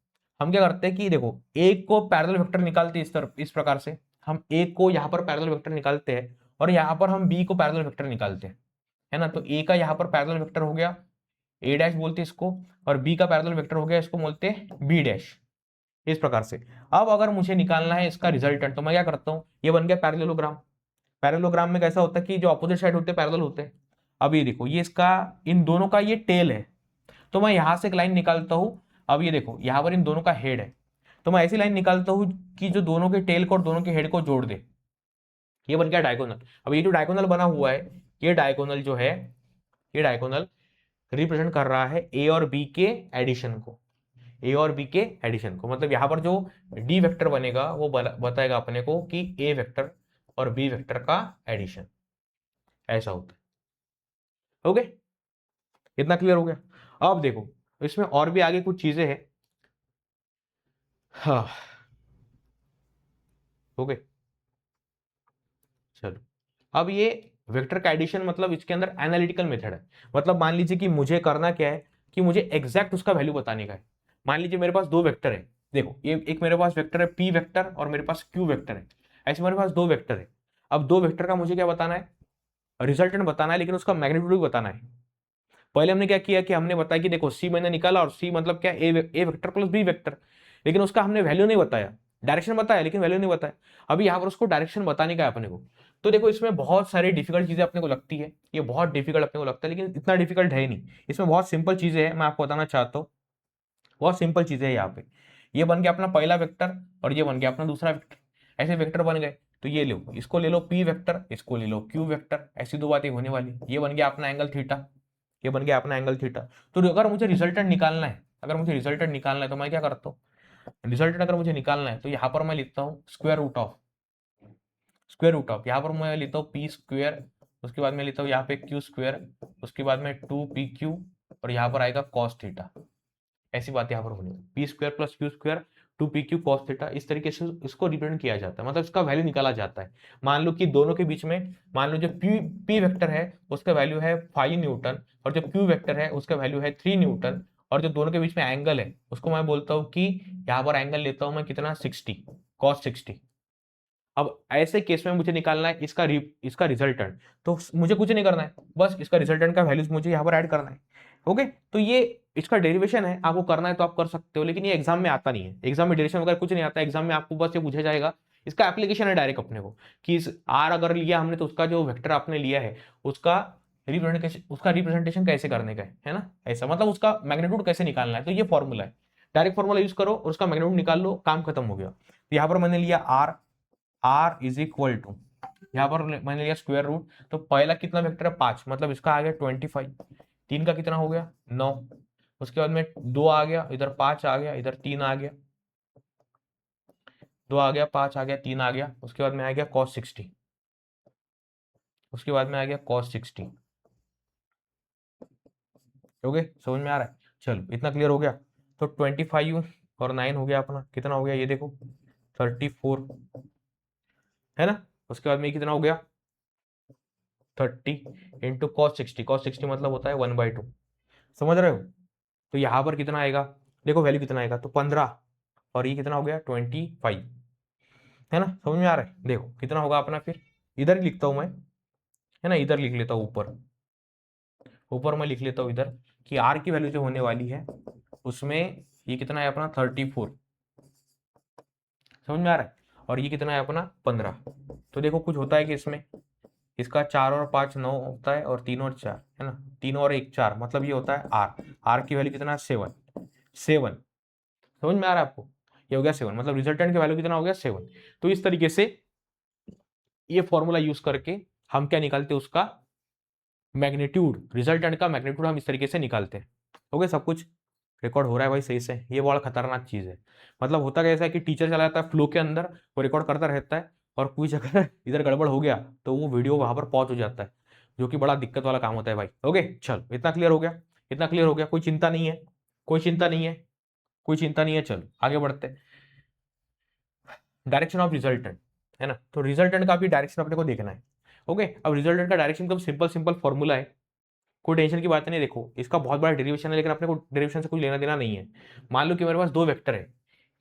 कि देखो एक को पैरेलल वेक्टर निकालते हैं इस तरफ, इस प्रकार से हम एक को यहाँ पर पैरेलल वेक्टर निकालते हैं और यहाँ पर हम बी को पैरेलल वेक्टर निकालते हैं, है ना। तो ए का यहाँ पर पैरेलल वेक्टर हो गया, ए डैश बोलते हैं इसको, और बी का पैरेलल वेक्टर हो गया, इसको बोलते हैं बी डैश, इस प्रकार से। अब अगर मुझे निकालना है इसका रिजल्टेंट तो मैं क्या करता हूँ, ये बन गया पैरेललोग्राम। पैरेललोग्राम में कैसा होता है कि जो अपोजिट साइड होते हैं पैरेलल होते हैं। अब ये देखो, ये इसका इन दोनों का ये टेल है, तो मैं यहां से एक लाइन निकालता हूं। अब ये देखो यहाँ पर इन दोनों का हेड है, तो मैं ऐसी लाइन निकालता हूं कि जो दोनों के टेल को और दोनों के हेड को जोड़ दे। ये बन गया डायगोनल। अब ये जो डायगोनल बना हुआ है, ये डायगोनल जो है, ये डायगोनल रिप्रेजेंट कर रहा है ए और बी के एडिशन को, ए और बी के एडिशन को। मतलब यहाँ पर जो डी वेक्टर बनेगा वो बताएगा अपने को कि ए वेक्टर और बी वेक्टर का एडिशन, ऐसा होता है। ओके, इतना क्लियर हो गया? अब देखो इसमें और भी आगे कुछ चीजें हैं। हाँ, ओके, चलो। अब ये वेक्टर का एडिशन मतलब इसके अंदर एनालिटिकल मेथड है। मतलब मान लीजिए कि मुझे करना क्या है कि मुझे एग्जैक्ट उसका वैल्यू बताने का है। मान लीजिए मेरे पास दो वेक्टर है, देखो ये एक मेरे पास वेक्टर है पी वेक्टर और मेरे पास क्यू वेक्टर है। ऐसे मेरे पास दो वेक्टर है। अब दो वेक्टर का मुझे क्या बताना है, रिजल्टेंट बताना है, लेकिन उसका मैग्नीट्यूड भी बताना है। पहले हमने क्या किया कि हमने बताया कि देखो सी मैंने निकाला, और सी मतलब क्या, ए वेक्टर प्लस बी वेक्टर, लेकिन उसका हमने वैल्यू नहीं बताया, डायरेक्शन बताया लेकिन वैल्यू नहीं बताया। अभी यहाँ पर उसको डायरेक्शन बताने का है अपने को। तो देखो इसमें बहुत सारी डिफिकल्ट चीजें अपने को लगती है, ये बहुत डिफिकल्ट अपने को लगता है, लेकिन इतना डिफिकल्ट है नहीं। इसमें बहुत सिंपल चीजें हैं, मैं आपको बताना चाहता हूँ। बहुत सिंपल चीजें है यहाँ पे। ये बन गया अपना पहला वेक्टर और ये बन गया अपना दूसरा वेक्टर, ऐसे वेक्टर बन गए। तो ये लो, इसको ले लो पी वेक्टर, इसको ले लो क्यू वेक्टर, ऐसी दो बातें होने वाली। ये बन गया अपना एंगल थीटा, ये बन गया अपना एंगल थीटा। तो अगर मुझे रिजल्टेंट निकालना है, तो मैं क्या करता हूँ, रिजल्टेंट अगर मुझे निकालना है तो यहाँ पर मैं लिखता हूँ स्क्वायर रूट ऑफ, यहाँ पर मैं लेता हूँ पी स्क्वायर, उसके बाद मैं लेता हूँ यहाँ पे क्यू स्क्वायर, उसके बाद में 2pq, और यहाँ पर आएगा कॉस थीटा। ऐसी बात यहाँ पर होनी है, P square plus Q square 2pq cos theta. इस तरीके से इसको रिप्रेजेंट किया जाता है, मतलब इसका वैल्यू निकाला जाता है। मान लो कि दोनों के बीच में, मान लो जो पी वेक्टर है उसका वैल्यू है 5 न्यूटन और जो क्यू वेक्टर है उसका वैल्यू है 3 न्यूटन, और जो दोनों के बीच में एंगल है उसको मैं बोलता हूँ कि यहाँ पर एंगल लेता हूँ मैं कितना, 60, कॉस 60। अब ऐसे केस में मुझे निकालना है इसका रिजल्टेंट। तो मुझे कुछ नहीं करना है, बस इसका रिजल्टेंट का वैल्यूज मुझे यहाँ पर ऐड करना है। ओके, तो ये इसका डेरिवेशन है, आपको करना है तो आप कर सकते हो, लेकिन ये एग्जाम में आता नहीं है। एग्जाम में डेरिवेशन वगैरह कुछ नहीं आता, एग्जाम में आपको बस ये पूछा जाएगा। इसका एप्लीकेशन है डायरेक्ट अपने को कि इस आर अगर लिया हमने तो उसका जो वेक्टर आपने लिया है उसका रिप्रेजेंटेशन कैसे करने का है ना, ऐसा मतलब उसका मैग्नीट्यूड कैसे निकालना है। तो ये फॉर्मूला है, डायरेक्ट फॉर्मूला यूज करो और उसका मैग्नीट्यूड निकाल लो, काम खत्म हो गया। तो यहाँ पर मैंने लिया आर इज इक्वल टू, यहाँ पर मैंने लिया स्क्वायर रूट। तो पहला कितना वेक्टर है 5, मतलब इसका आ गया 25। तीन का कितना हो गया 9, उसके बाद में 2 आ गया, इधर 5 आ गया, इधर 3 आ गया, 2 आ गया, 5 आ गया, 3 आ गया, उसके बाद में आ गया cos 60, उसके बाद में आ गया cos 60। ओके, समझ में आ रहा है? चलो इतना क्लियर हो गया। तो 25 और 9 हो गया अपना, कितना हो गया ये देखो 34, है ना। उसके बाद में कितना हो गया 30 इंटू कॉस 60 मतलब होता है 1/2, समझ रहे हो। तो यहाँ पर कितना आएगा, देखो वैल्यू कितना आएगा, तो 15, और ये कितना हो गया 25, है ना। समझ में आ रहा है? देखो कितना होगा अपना, फिर इधर ही लिखता हूं मैं, है ना, इधर लिख लेता हूँ, ऊपर ऊपर मैं लिख लेता हूँ इधर कि आर की वैल्यू जो होने वाली है उसमें ये कितना है अपना 34, समझ में आ रहा है, और ये कितना है अपना 15। तो देखो कुछ होता है कि इसमें इसका 4 और 5 9 होता है, और 3 और 4 है ना, 3 और 1 4, मतलब ये होता है आर। आर की वैल्यू कितना है 7। 7 समझ में आ रहा है आपको, ये हो गया 7, मतलब रिजल्टेंट की वैल्यू कितना हो गया 7। तो इस तरीके से ये फॉर्मूला यूज करके हम क्या निकालते हैं, उसका मैग्नीट्यूड, रिजल्टेंट का मैग्नीट्यूड हम इस तरीके से निकालते हैं। हो गया सब कुछ, रिकॉर्ड हो रहा है भाई सही से, ये बड़ा खतरनाक चीज है। मतलब होता कैसा है कि टीचर चला जाता है फ्लो के अंदर, वो रिकॉर्ड करता रहता है, और कुछ अगर इधर गड़बड़ हो गया तो वो वीडियो वहां पर पॉज हो जाता है, जो कि बड़ा दिक्कत वाला काम होता है भाई। ओके चल, इतना क्लियर हो गया, इतना क्लियर हो गया, कोई चिंता नहीं है, कोई चिंता नहीं है, कोई चिंता नहीं है। चलो आगे बढ़ते हैं। डायरेक्शन ऑफ रिजल्टेंट है ना, तो रिजल्टेंट का भी डायरेक्शन अपने को देखना है। ओके, अब रिजल्टेंट का डायरेक्शन एकदम सिंपल सिंपल फॉर्मूला है, कोई टेंशन की बात नहीं। देखो इसका बहुत बड़ा डेरिवेशन है, लेकिन अपने को डेरिवेशन से कुछ लेना देना नहीं है। मान लो कि मेरे पास दो वेक्टर है,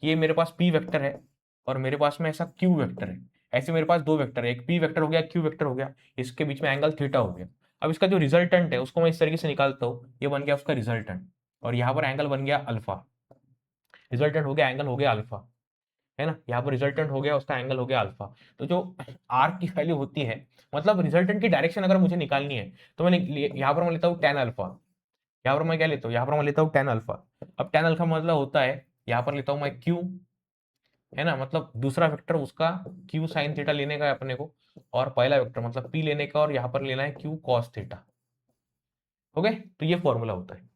ये मेरे पास पी वेक्टर है, और मेरे पास में ऐसा क्यू वेक्टर है। ऐसे मेरे पास दो वेक्टर है, एक पी वेक्टर हो गया, क्यू वेक्टर हो गया, इसके बीच में एंगल थीटा हो गया। अब इसका जो रिजल्टेंट है उसको मैं इस तरीके से निकालता हूँ, ये बन गया उसका रिजल्टेंट, और यहाँ पर एंगल बन गया अल्फा। रिजल्टेंट हो गया, एंगल हो गया अल्फा, है ना, यहाँ पर रिजल्टेंट हो गया, उसका एंगल हो गया अल्फा। तो जो आर की वैल्यू होती है, मतलब रिजल्टेंट की डायरेक्शन अगर मुझे निकालनी है, तो मैं यहाँ पर मैं लेता हूँ टेन अल्फा। यहाँ पर मैं क्या लेता हूँ, यहाँ पर मैं लेता हूँ टेन अल्फा। अब टेन अल्फा मतलब होता है, यहाँ पर लेता हूँ मैं क्यू, है ना, मतलब दूसरा वेक्टर उसका क्यू साइन थीटा लेने का है अपने को, और पहला वेक्टर मतलब पी लेने का, और यहाँ पर लेना है क्यू कॉस थीटा। ओके, तो ये फॉर्मूला होता है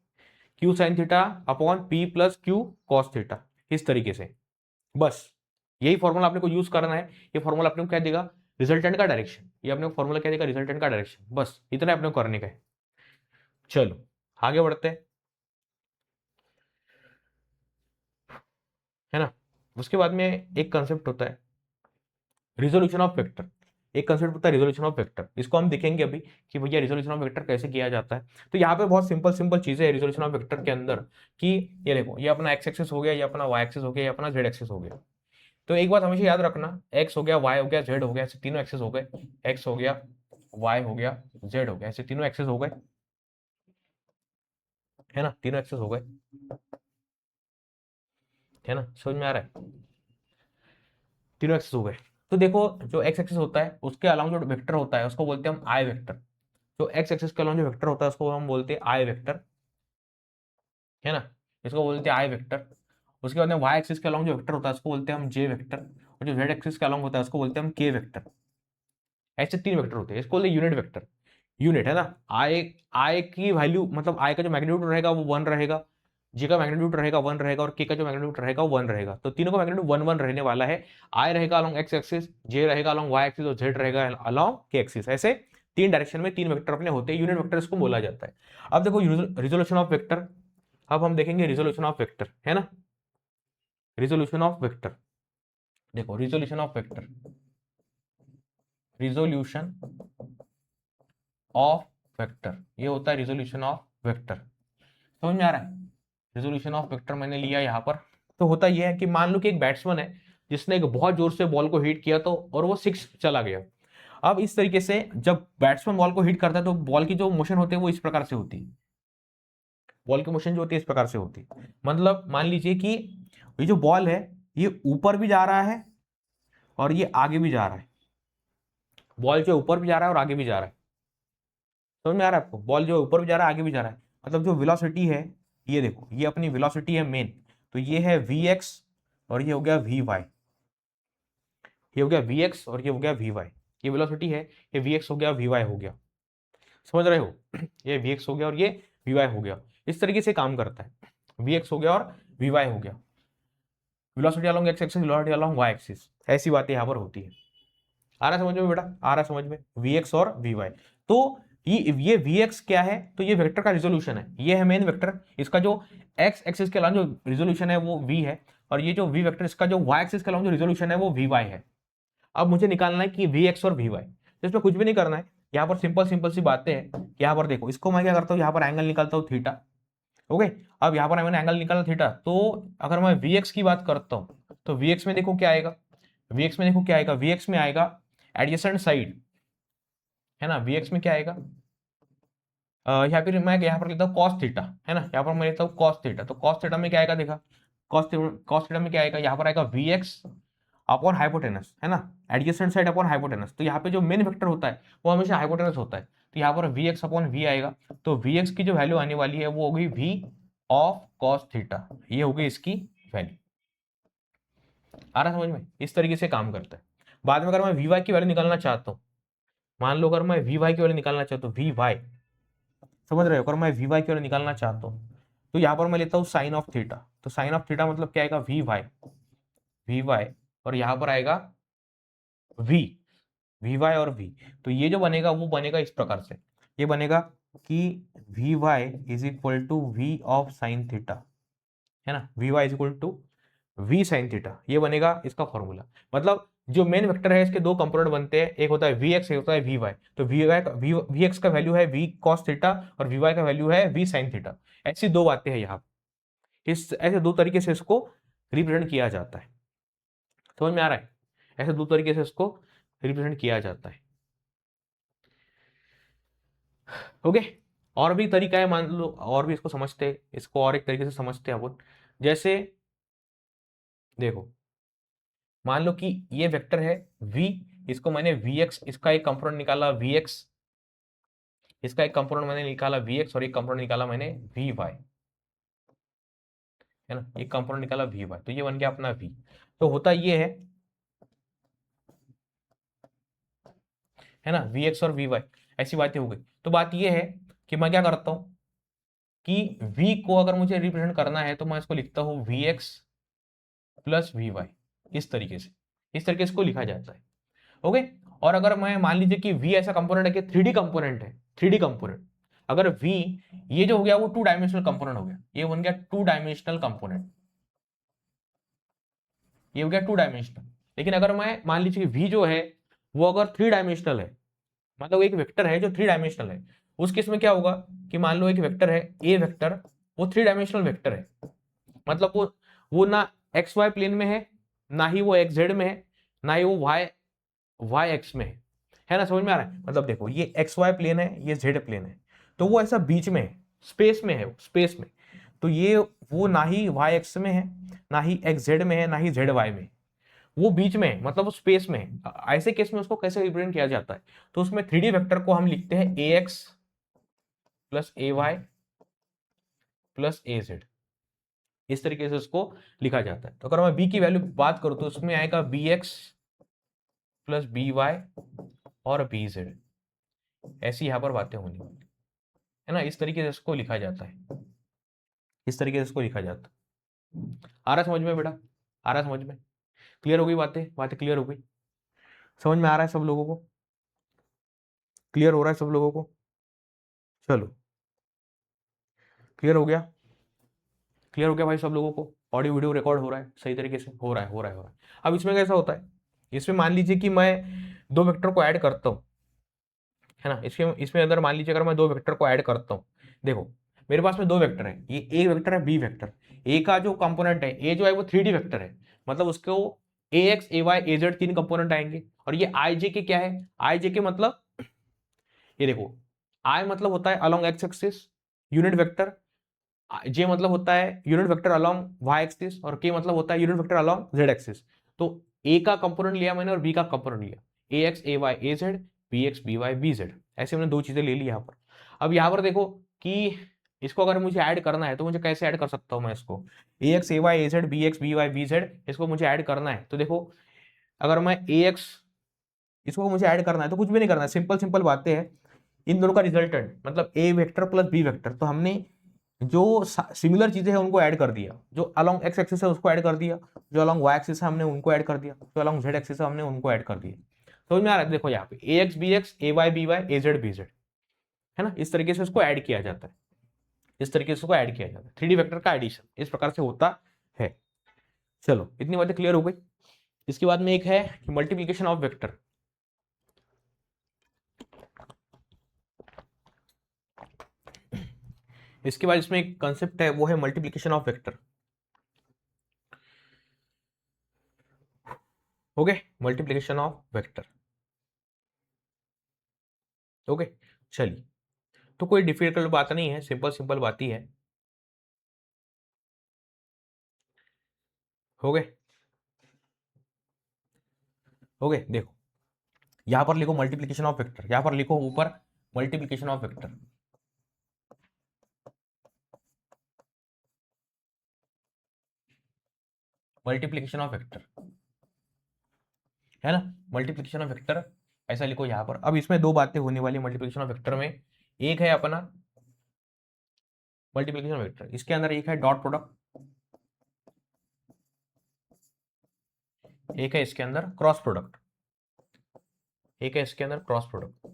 Q sine theta upon P plus Q cos theta, इस तरीके से। बस यही फॉर्मूला आपने को यूज करना है। ये फॉर्मूला अपने को क्या देगा, रिजल्टेंट का डायरेक्शन। ये अपने को फॉर्मूला क्या देगा, रिजल्टेंट का डायरेक्शन। बस इतना अपने को करने का है। चलो आगे बढ़ते हैं, है ना। उसके बाद में एक कंसेप्ट होता है रिजोल्यूशन ऑफ वेक्टर। एक कंसेप्ट होता है रिजोल्यूशन ऑफ वेक्टर, इसको हम देखेंगे अभी कि भैया रिजोल्यूशन ऑफ वेक्टर कैसे किया जाता है। तो यहाँ पे बहुत सिंपल सिंपल चीजें है रिजोल्यूशन ऑफ वेक्टर के अंदर, कि ये देखो, ये अपना एक्स एक्सिस हो गया, ये अपना वाई एक्सिस हो गया, ये अपना जेड एक्सिस हो गया। तो एक बात हमेशा याद रखना, एक्स हो गया, वाई हो गया, जेड हो गया, ऐसे तीनों एक्सिस हो गए। एक्स हो गया, वाई हो गया, जेड हो गया, ऐसे तीनों एक्सिस हो गए, है ना, तीनों एक्सिस हो गए, है ना, समझ में आ रहा है, तीनों एक्सिस हो गए। तो देखो जो एक्स एक्सिस होता है उसके अलावा जो वेक्टर होता है उसको बोलते हैं हम आई वेक्टर। जो एक्स एक्सिस के अलावा जो वेक्टर होता है उसको हम बोलते हैं आई वेक्टर, है ना, इसको बोलते हैं आई वेक्टर। उसके बाद में वाई एक्सिस के अलावा जो वेक्टर होता है उसको बोलते हैं हम जे वेक्टर, और जो जेड एक्सिस के अलावा होता है उसको बोलते हैं हम के वेक्टर। ऐसे तीन वेक्टर होते हैं, इसको बोलते हैं यूनिट वेक्टर। यूनिट है ना, आई आई की वैल्यू, मतलब आई का जो मैग्नीट्यूड रहेगा वो 1 रहेगा, जी का मैग्नीट्यूड रहेगा 1 रहेगा, और के का जो मैग्नीट्यूड रहेगा वो 1 रहेगा। तो तीनों का मैग्नीट्यूड 1 1 रहने वाला है। आई रहेगा अलॉन्ग एक्स एक्सिस, जे रहेगा अलॉन्ग वाई एक्सिस, और जेड रहेगा अलॉन्ग के एक्सिस। ऐसे तीन डायरेक्शन में तीन वेक्टर अपने होते हैं, यूनिट वेक्टर इसको बोला जाता है। अब देखो रिजोल्यूशन ऑफ वेक्टर, अब हम देखेंगे रिजोल्यूशन ऑफ वेक्टर, है ना, रिजोल्यूशन ऑफ वेक्टर। देखो resolution of vector, resolution of vector, ये होता है रिजोल्यूशन ऑफ वेक्टर। समझ में आ रहा है, रिजोल्यूशन ऑफ वेक्टर मैंने लिया यहाँ पर। तो होता यह है कि मान लो कि एक बैट्समैन है जिसने एक बहुत जोर से बॉल को हिट किया, तो और वो 6 चला गया। अब इस तरीके से जब बैट्समैन बॉल को हिट करता है तो बॉल की जो मोशन होती है वो इस प्रकार से होती है, बॉल की मोशन जो होती है इस प्रकार से होती है। मतलब मान लीजिए कि ये जो बॉल है ये ऊपर भी जा रहा है और ये आगे भी जा रहा है, बॉल जो ऊपर भी जा रहा है और आगे भी जा रहा है। समझ में आ रहा है आपको, बॉल जो ऊपर भी जा रहा है आगे भी जा रहा है, मतलब जो वेलोसिटी है, ये देखो ये अपनी वेलोसिटी है मेन, तो ये है वी एक्स और ये हो गया वी वाई, ये हो गया वी एक्स और ये हो गया वी वाई। ये वेलोसिटी है, ये वी एक्स हो गया, वी वाई हो गया, समझ रहे हो ये वी एक्स हो गया और ये वी वाई हो गया। इस तरीके से काम करता है, वी एक्स हो गया और वी वाई हो गया, velocity along X axis, velocity along Y axis, ऐसी बातें यहाँ पर होती है। आ रहा है समझ में बेटा, आ रहा है समझ में, वी एक्स और वी वाई। तो ये वी एक्स क्या है, तो ये वेक्टर का रिजोल्यूशन है, ये है मेन वेक्टर। इसका जो एक्स एक्सिस के अलावा जो रिजोल्यूशन है वो वी है, और ये जो वी वेक्टर इसका जो वाई एक्सिस के अलावा जो रिजोल्यूशन है वो वी वाई है। अब मुझे निकालना है कि वी एक्स और वी वाई, तो इसमें कुछ भी नहीं करना है, यहाँ पर सिंपल सिंपल सी बातें हैं। यहाँ पर देखो, इसको मैं क्या करता हूँ, यहाँ पर एंगल निकालता हूँ थीटा। ओके, अब यहाँ पर मैंने एंगल निकाला थीटा, तो अगर मैं वी एक्स की बात करता हूँ तो वी एक्स में देखो क्या आएगा, वी एक्स में देखो क्या आएगा, वी एक्स में आएगा एडजेसेंट साइड, है ना, वी एक्स में क्या आएगा, यहाँ पर मैं यहाँ पर लेता हूँ कॉस थीटा, है ना, यहाँ पर मैं लेता हूँ कॉस थीटा। तो कॉस थीटा में क्या आएगा, देखा कॉस थीटा में क्या आएगा, यहाँ पर आएगा वी एक्स अपॉन हाइपोटेनस, है ना, एडजेसेंट साइड अपॉन हाइपोटेनस। तो यहाँ पे जो मेन वेक्टर होता है वो हमेशा हाइपोटेनस होता है, तो यहाँ पर वी एक्स अपॉन वी आएगा। तो वी एक्स की जो वैल्यू आने वाली है वो होगी वी ऑफ कॉस थीटा, ये होगी इसकी वैल्यू। आ रहा समझ में? इस तरीके से काम करता है। बाद में अगर मैं वी वाई की वैल्यू निकालना चाहता हूँ, मान लो अगर मैं वी वाई की वैल्यू निकालना चाहता हूँ, वी वाई, समझ रहे हो, अगर मैं वी वाई की वैल्यू निकालना चाहता हूँ तो यहाँ पर मैं लेता हूँ साइन ऑफ थीटा। तो साइन ऑफ थीटा मतलब क्या आएगा, वी वाई, वी वाई, और यहाँ पर आएगा वी, वी वाई और वी। तो ये जो बनेगा वो बनेगा इस प्रकार से, ये बनेगा कि V Y is equal to V of sine theta, है ना, V Y is equal to V sine theta, ये बनेगा इसका फॉर्मूला। मतलब जो मेन वेक्टर है इसके दो कंपोनेंट बनते हैं, एक होता है वी एक्स, एक होता है वी वाई। तो वी एक्स का वैल्यू है वी कॉस थीटा और वी वाई का वैल्यू है वी साइन थीटा। ऐसी दो बातें हैं यहाँ, इस ऐसे दो तरीके से इसको रिप्रेजेंट किया जाता है। समझ में आ रहा है? ऐसे दो तरीके से इसको रिप्रेजेंट किया जाता है। ओके, और भी तरीका है, मान लो और भी इसको समझते हैं, इसको और एक तरीके से समझते हैं अपन। जैसे देखो, मान लो कि ये वेक्टर है v, इसको मैंने vx, इसका एक कंपोनेंट निकाला vx, इसका एक कंपोनेंट मैंने निकाला vx और एक कंपोनेंट निकाला मैंने vy, है ना, एक कंपोनेंट निकाला vy, तो ये बन गया अपना v। तो होता ये है ना, vx और vy, ऐसी बातें हो गई। तो बात ये है कि मैं क्या करता हूं कि v को अगर मुझे रिप्रेजेंट करना है तो मैं इसको लिखता हूं vx प्लस vy, इस तरीके से, इस तरीके से इसको लिखा जाता है। ओके, और अगर मैं मान लीजिए कि v ऐसा कंपोनेंट है कि 3D कंपोनेंट है, 3D कंपोनेंट, अगर v ये जो हो गया वो 2 डायमेंशनल कंपोनेंट हो गया, ये बन गया 2 डायमेंशनल कंपोनेंट, ये हो गया 2 डायमेंशनल। लेकिन अगर मैं मान लीजिए कि v जो है वो अगर 3 डायमेंशनल है, मतलब एक वेक्टर है जो 3 डायमेंशनल है, उस केस में क्या होगा कि मान लो एक वेक्टर है ए वेक्टर, वो 3 डायमेंशनल वेक्टर है, मतलब वो ना एक्स वाई प्लेन में है, ना ही वो एक्स जेड में है, ना ही वो वाई एक्स में है ना, समझ में आ रहा है? मतलब देखो, ये एक्स वाई प्लेन है, ये जेड प्लेन है, तो वो ऐसा बीच में है, स्पेस में है, स्पेस में। तो ये वो ना ही वाई एक्स में है, ना ही एक्स जेड में है, ना ही जेड वाई में, वो बीच में है, मतलब वो स्पेस में है। ऐसे केस में उसको कैसे रिप्रेजेंट किया जाता है, तो उसमें 3D वेक्टर को हम लिखते हैं ए एक्स प्लस ए वाई प्लस ए जेड, इस तरीके से उसको लिखा जाता है। तो अगर मैं बी की वैल्यू बात करूं तो उसमें आएगा B X plus B Y और बी जेड, ऐसी यहां पर बातें होनी है ना, इस तरीके से इसको लिखा जाता है, इस तरीके से इसको लिखा जाता है। आ रहा समझ में बेटा? आ रहा समझ में? क्लियर हो गई बातें? बातें क्लियर हो गई? समझ में आ रहा है सब लोगों को? क्लियर हो रहा है सब लोगों को? चलो, क्लियर हो गया? क्लियर हो गया भाई सब लोगों को? ऑडियो वीडियो रिकॉर्ड हो रहा है सही तरीके से? हो रहा है, हो रहा है, हो रहा है। अब इसमें कैसा होता है, इसमें मान लीजिए कि मैं दो वेक्टर को ऐड करता हूँ, है ना, इसमें इसमें अगर मान लीजिए अगर मैं दो वेक्टर को ऐड करता हूँ, देखो मेरे पास में दो वेक्टर है, ये ए वेक्टर है, बी वेक्टर। ए का जो कंपोनेंट है, ए जो है वो 3D वेक्टर है, मतलब उसको ए X A Y A Z 3 component आएंगे। और ये आई जे के क्या है, आई जे के मतलब ये देखो, आई मतलब होता है along X axis unit vector, J मतलब होता है unit vector along Y axis, और के मतलब होता है unit vector along Z axis. तो ए का कंपोनेंट लिया मैंने और बी का कंपोनेंट लिया, A X A Y A Z, B X B Y B Z, ऐसे मैंने दो चीजें ले ली यहाँ पर। अब यहाँ पर देखो कि इसको अगर मुझे ऐड करना है तो मुझे कैसे ऐड कर सकता हूँ मैं इसको, A X A Y A Z B X B Y B Z, इसको मुझे ऐड करना है। तो देखो, अगर मैं ए एक्स, इसको मुझे ऐड करना है तो कुछ भी नहीं करना है, सिंपल सिंपल बातें हैं, इन दोनों का रिजल्टेंट मतलब ए वेक्टर प्लस बी वेक्टर, तो हमने जो सिमिलर चीजें हैं उनको ऐड कर दिया, जो अलोंग एक्स एक्सिस है उसको ऐड कर दिया, जो अलोंग वाई एक्सिस है हमने उनको ऐड कर दिया, जो अलोंग जेड एक्सिस है हमने उनको ऐड कर दिया। समझ में आ रहा है? देखो यहाँ पे ए x B x A Y B Y A Z B Z, है ना, इस तरीके से उसको ऐड किया जाता है, इस तरीके से उसको ऐड किया जाता है, 3D वेक्टर का एडिशन इस प्रकार से होता है। चलो, इतनी बातें क्लियर हो गई। इसके बाद में एक है मल्टीप्लीकेशन ऑफ वेक्टर। इसके बाद इसमें एक कंसेप्ट है, वो है multiplication of vector. Okay, multiplication of vector. Okay, चलिए, तो कोई डिफिकल्ट बात नहीं है, सिंपल सिंपल बात ही है। हो गए? ओके देखो यहां पर लिखो मल्टीप्लीकेशन ऑफ वेक्टर, यहां पर लिखो ऊपर multiplication of vector, multiplication of vector है ना, मल्टीप्लीकेशन ऑफ वेक्टर ऐसा लिखो यहां पर। अब इसमें दो बातें होने वाली मल्टीप्लीकेशन ऑफ वेक्टर में, एक है अपना मल्टीप्लीकेशन वेक्टर, इसके अंदर एक है डॉट प्रोडक्ट, एक है इसके अंदर क्रॉस प्रोडक्ट, एक है इसके अंदर क्रॉस प्रोडक्ट,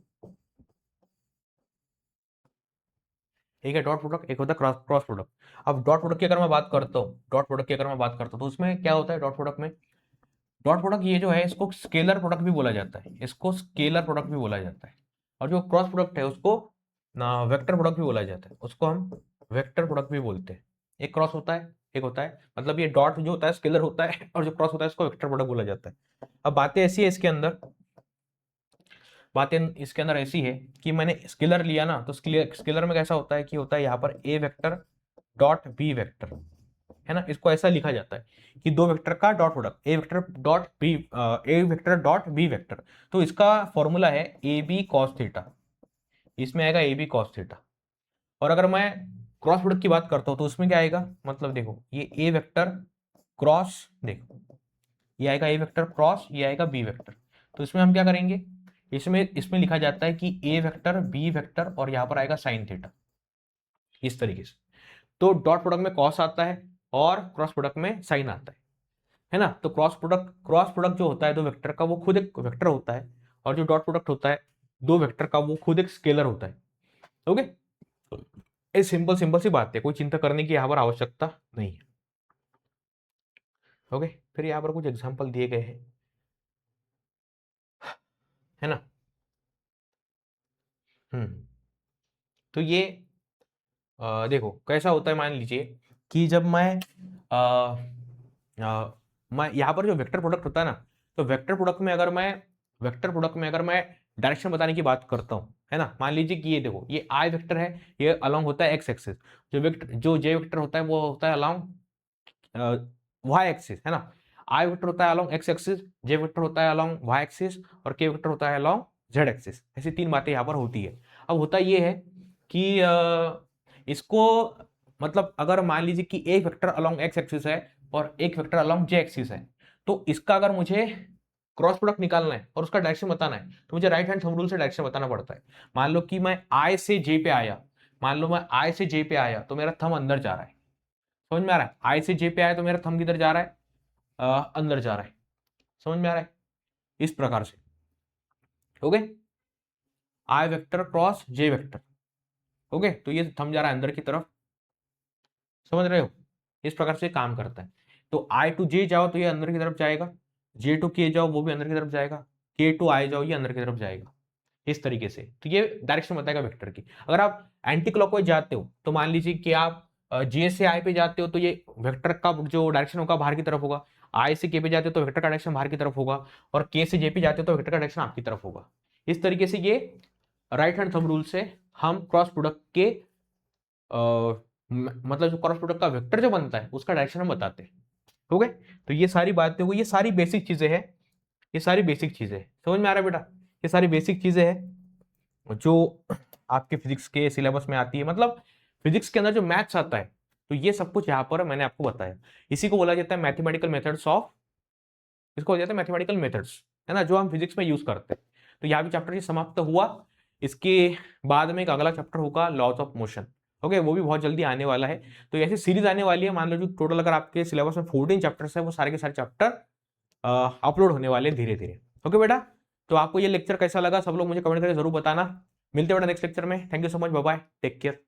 एक है डॉट प्रोडक्ट, एक होता है क्रॉस प्रोडक्ट। अब डॉट प्रोडक्ट की अगर मैं बात करता हूँ, डॉट प्रोडक्ट की अगर मैं बात करता हूँ तो उसमें क्या होता है, डॉट प्रोडक्ट में, डॉट प्रोडक्ट ये जो है इसको स्केलर प्रोडक्ट भी बोला जाता है, इसको स्केलर प्रोडक्ट भी बोला जाता है। और जो क्रॉस प्रोडक्ट है उसको ना वेक्टर प्रोडक्ट भी बोला जाता है, उसको हम वेक्टर प्रोडक्ट भी बोलते हैं। एक क्रॉस होता है, एक होता है, मतलब ये डॉट जो होता है स्केलर होता है और जो क्रॉस होता है इसको वेक्टर प्रोडक्ट बोला जाता है। अब बातें ऐसी है इसके अंदर, बातें इसके अंदर ऐसी है कि मैंने स्केलर लिया ना, तो स्केलर में कैसा होता है कि होता है यहाँ पर ए वेक्टर डॉट बी वेक्टर, है ना, इसको ऐसा लिखा जाता है कि दो वेक्टर का dot product A vector dot B, A vector dot B vector. तो इसका फॉर्मूला है ए बी कॉस थीटा, इसमें आएगा ए बी कॉस थीटा। और अगर मैं क्रॉस प्रोडक्ट की बात करता हूं तो उसमें क्या आएगा, मतलब देखो ये ए वेक्टर क्रॉस, देखो ये आएगा ए वेक्टर क्रॉस, ये आएगा बी वेक्टर। तो इसमें हम क्या करेंगे, इसमें इसमें लिखा जाता है कि ए वेक्टर बी वेक्टर और यहां पर आएगा साइन थीटा, इस तरीके से। तो डॉट प्रोडक्ट में कॉस आता है और क्रॉस प्रोडक्ट में साइन आता है ना। तो क्रॉस प्रोडक्ट जो होता है दो वेक्टर का वो खुद एक वेक्टर होता है, और जो डॉट प्रोडक्ट होता है दो वेक्टर का वो खुद एक स्केलर होता है। ओके, ये सिंपल सिंपल सी बात है, कोई चिंता करने की यहाँ पर आवश्यकता नहीं है। ओके, फिर यहाँ पर कुछ एग्जांपल दिए गए हैं, है ना। तो ये देखो कैसा होता है, मान लीजिए कि जब मैं यहाँ पर जो वेक्टर प्रोडक्ट होता है ना, तो वेक्टर प्रोडक्ट में अगर मैं डायरेक्शन बताने की बात करता हूँ, है ना, मान लीजिए कि ये देखो ये आई वेक्टर है, ये अलोंग होता है एक्स एक्सिस, जो जे वेक्टर होता है वो होता है अलोंग वाई एक्सिस, है ना। आई वेक्टर होता है अलोंग एक्स एक्सिस, जे वेक्टर होता है अलोंग वाई एक्सिस, और के वेक्टर होता है अलोंग जेड एक्सिस। ऐसी तीन बातें यहाँ पर होती है। अब होता ये है कि इसको मतलब अगर मान लीजिए कि एक वेक्टर अलोंग एक्स एक्सिस है और एक वेक्टर अलोंग जे एक्सिस है, तो इसका अगर मुझे क्रॉस प्रोडक्ट निकालना है और उसका डायरेक्शन बताना है तो मुझे राइट हैंड थंब रूल से डायरेक्शन बताना पड़ता है। मान लो कि मैं आई से जे पे आया, मान लो मैं आई से जे पे आया तो मेरा थंब अंदर जा रहा है, समझ में आ रहा है। आई से जे पे आया तो मेरा थंब किधर जा रहा है, अंदर जा रहा है, समझ में आ रहा है, इस प्रकार से। ओके, आई वेक्टर क्रॉस जे वेक्टर, ओके, तो ये थंब जा रहा है अंदर की तरफ, समझ रहे हो, इस प्रकार से काम करता है। तो आई टू जे जाओ तो ये अंदर की तरफ जाएगा, जे टू के जाओ वो भी अंदर की तरफ जाएगा, के टू आई जाओ ये अंदर की तरफ जाएगा, इस तरीके से। तो ये डायरेक्शन बताएगा वेक्टर की। अगर आप एंटी क्लॉकवाइज जाते हो तो मान लीजिए कि आप जे से आई पे जाते हो तो ये वेक्टर का जो डायरेक्शन होगा बाहर की तरफ होगा, आई से के पे जाते हो तो वेक्टर का डायरेक्शन बाहर की तरफ होगा, और के से जे पे जाते हो तो वेक्टर का डायरेक्शन आपकी तरफ होगा। इस तरीके से ये राइट हैंड थंब रूल से हम क्रॉस प्रोडक्ट के मतलब जो क्रॉस प्रोडक्ट का वेक्टर जो बनता है उसका डायरेक्शन हम बताते हैं। ठीक है, तो ये सारी बातें हो गई, ये सारी बेसिक चीजें हैं, ये सारी बेसिक चीजें हैं, समझ में आ रहा है बेटा, ये सारी बेसिक चीजें हैं जो आपके फिजिक्स के सिलेबस में आती है। मतलब फिजिक्स के अंदर जो मैथ्स आता है तो ये सब कुछ यहाँ पर मैंने आपको बताया। इसी को बोला जाता है मैथमेटिकल मेथड्स ऑफ, इसको बोला जाता है मैथमेटिकल मेथड्स, है ना, जो हम फिजिक्स में यूज करते हैं। तो यहाँ भी चैप्टर ये समाप्त हुआ। इसके बाद में एक अगला चैप्टर होगा लॉज ऑफ मोशन, ओके, वो भी बहुत जल्दी आने वाला है। तो ऐसी सीरीज आने वाली है, मान लो जो टोटल अगर आपके सिलेबस में 14 चैप्टर्स है वो सारे के सारे चैप्टर अपलोड होने वाले हैं धीरे धीरे। ओके बेटा, तो आपको ये लेक्चर कैसा लगा सब लोग मुझे कमेंट करके जरूर बताना। मिलते हैं बेटा नेक्स्ट लेक्चर में। Thank you so much, bye bye, take care.